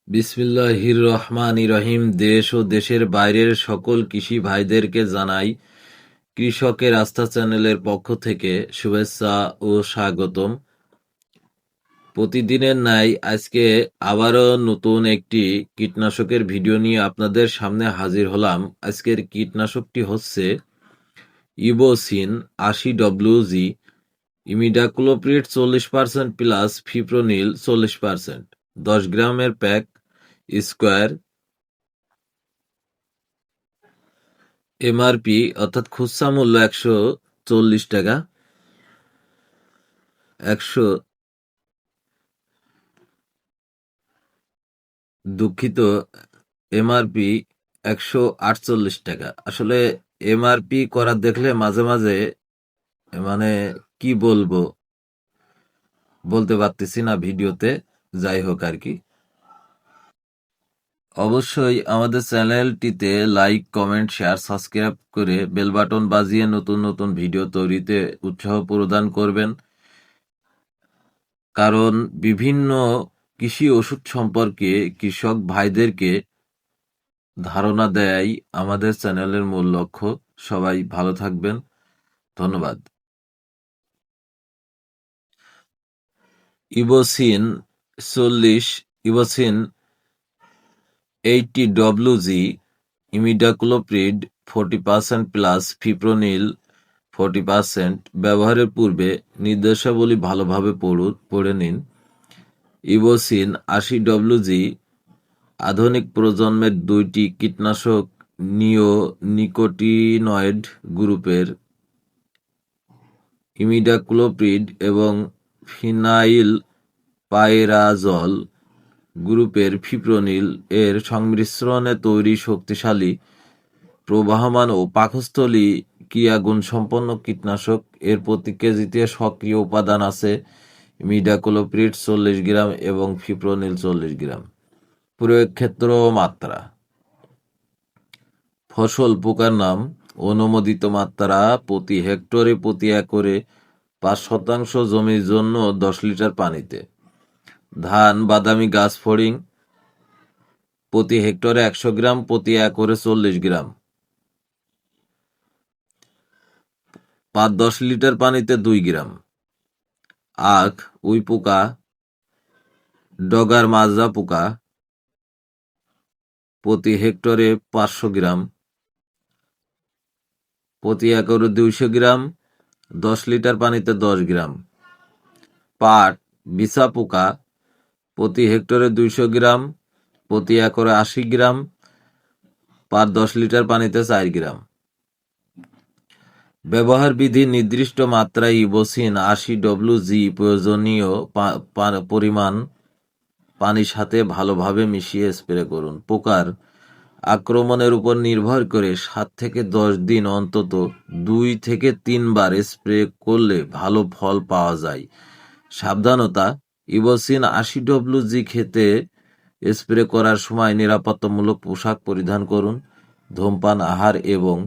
বিসমিল্লাহির রহমানির রহিম। দেশ ও দেশের বাইরের সকল কৃষি ভাইদেরকে জানাই কৃষকের আস্থা চ্যানেলের পক্ষ থেকে শুভেচ্ছা ও স্বাগতম। প্রতিদিনের ন্যায় আজকে আবারও নতুন একটি কীটনাশকের ভিডিও নিয়ে আপনাদের সামনে হাজির হলাম। আজকের কীটনাশকটি হচ্ছে ইবোসিন 80WG, ইমিডাক্লোপ্রিড 40% প্লাস ফিপ্রোনিল 40%, 10 গ্রামের প্যাক, স্কোয়ার। এমআরপি অর্থাৎ খুচরা মূল্য 140 টাকা। 100 দুঃখিত, এমআরপি 148 টাকা। আসলে এমআরপি করা দেখলে মাঝে মাঝে মানে কি বলবো বলতে পারতেছি না ভিডিওতে। যাই হোক আর কি, অবশ্যই আমাদের চ্যানেলটিতে লাইক, কমেন্ট, শেয়ার, সাবস্ক্রাইব করে বেল বাটন বাজিয়ে নতুন নতুন ভিডিও তৈরিতে উৎসাহ প্রদান করবেন। কারণ বিভিন্ন কৃষি ওষুধ সম্পর্কে কৃষক ভাইদেরকে ধারণা দেয়াই আমাদের চ্যানেলের মূল লক্ষ্য। সবাই ভালো থাকবেন, ধন্যবাদ। ইবোসিন 40, ইবোসিন 80WG, ইমিডাক্লোপ্রিড 40% প্লাস ফিপ্রোনিল 40%। ব্যবহারের পূর্বে নির্দেশাবলী ভালোভাবে পড়ে নিন। ইবোসিন 80WG আধুনিক প্রজন্মের দুইটি কীটনাশক নিওনিকোটিনয়েড গ্রুপের ইমিডাক্লোপ্রিড এবং ফিনাইল পাইরাজল গ্রুপের ফিপ্রোনিল এর সংমিশ্রণে তৈরি শক্তিশালী, প্রবাহমান ও পাকস্থলী ক্রিয়াগুণসম্পন্ন কীটনাশক। এর প্রতি কেজিতে সক্রিয় উপাদান আছে ইমিডাক্লোপ্রিড 40 গ্রাম এবং ফিপ্রোনিল 40 গ্রাম। প্রয়োগ ক্ষেত্র ও মাত্রা। ফসল পোকার নাম। অনুমোদিত মাত্রা প্রতি হেক্টরে প্রতি একরে 5% জমির জন্য 10 লিটার পানিতে। ধান বাদামি গাছ ফড়িং প্রতি হেক্টরে 100 গ্রাম, প্রতি একরে 40 গ্রাম। 10 লিটার পানিতে 2 গ্রাম। আখ, উই পোকা, ডগার মাজরা পোকা প্রতি হেক্টরে 500 গ্রাম, প্রতি একরে 200 গ্রাম, 10 লিটার পানিতে 10 গ্রাম। পাট, বিছা পোকা প্রতি হেক্টরে 200 গ্রাম, প্রতি একরে 80 গ্রাম, 10 লিটার পানিতে 4 গ্রাম। ব্যবহার বিধি। নির্দিষ্ট মাত্রায় ইবোসিন 80WG প্রয়োজনীয় পরিমাণ পানির সাথে ভালোভাবে মিশিয়ে স্প্রে করুন। পোকার আক্রমণের উপর নির্ভর করে 7 থেকে 10 দিন অন্তত 2 থেকে 3 বার স্প্রে করলে ভালো ফল পাওয়া যায়। সাবধানতা। ইবোসিন 80WG খেতে স্প্রে করার সময় নিরাপত্তামূলক পোশাক পরিধান করুন। ধূমপান, আহার এবং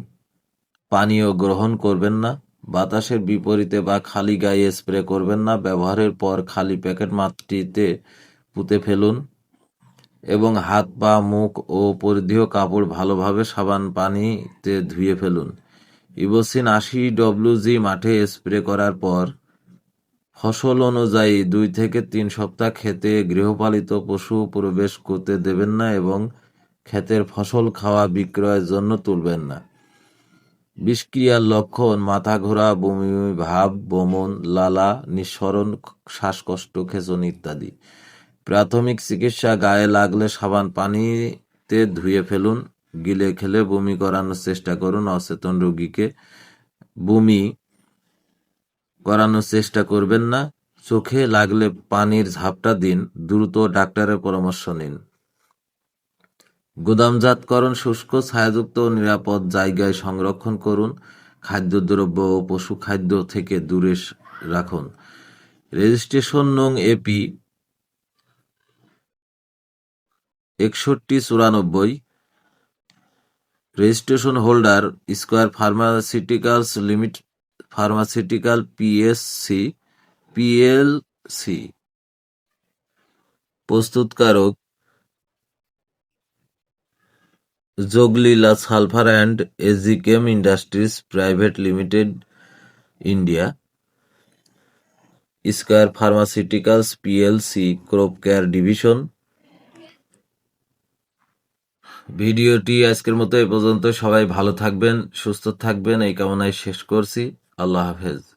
পানীয় গ্রহণ করবেন না। বাতাসের বিপরীতে বা খালি গায়ে স্প্রে করবেন না। ব্যবহারের পর খালি প্যাকেট মাটিতে পুঁতে ফেলুন এবং হাত, পা, মুখ ও পরিধেয় কাপড় ভালোভাবে সাবান পানিতে ধুয়ে ফেলুন। ইবোসিন 80WG মাঠে স্প্রে করার পর ফসল অনুযায়ী 2 থেকে 3 সপ্তাহ ক্ষেতে গৃহপালিত পশু প্রবেশ করতে দেবেন না এবং ক্ষেতের ফসল খাওয়া বিক্রয়ের জন্য তুলবেন না। বিষক্রিয়ার লক্ষণ: মাথা ঘোরা, বমি ভাব, বমন, লালা, নিঃসরণ, শ্বাসকষ্ট, খেঁচুনি ইত্যাদি। প্রাথমিক চিকিৎসা: গায়ে লাগলে সাবান পানিতে ধুয়ে ফেলুন। গিলে খেলে বমি করানোর চেষ্টা করুন। অচেতন রোগীকে বমি করানোর চেষ্টা করবেন না। চোখে লাগলে পানির ঝাপটা দিন। দ্রুত ডাক্তারের পরামর্শ নিন। গুদামজাতকরণ: শুষ্ক, ছায়াযুক্ত ও নিরাপদ জায়গায় সংরক্ষণ করুন। খাদ্যদ্রব্য ও পশু খাদ্য থেকে দূরে রাখুন। রেজিস্ট্রেশন নং AP 6194। Registration holder square pharmaceuticals limited, pharmaceutical PLC. প্রস্তুতকারক যোগলীলা সালফার অ্যান্ড এজিকেম industries private limited India, square pharmaceuticals PLC crop care division. ভিডিওটি আজকের মতো এ পর্যন্ত। সবাই ভালো থাকবেন, সুস্থ থাকবেন এই কামনায় শেষ করছি। আল্লাহ হাফেজ।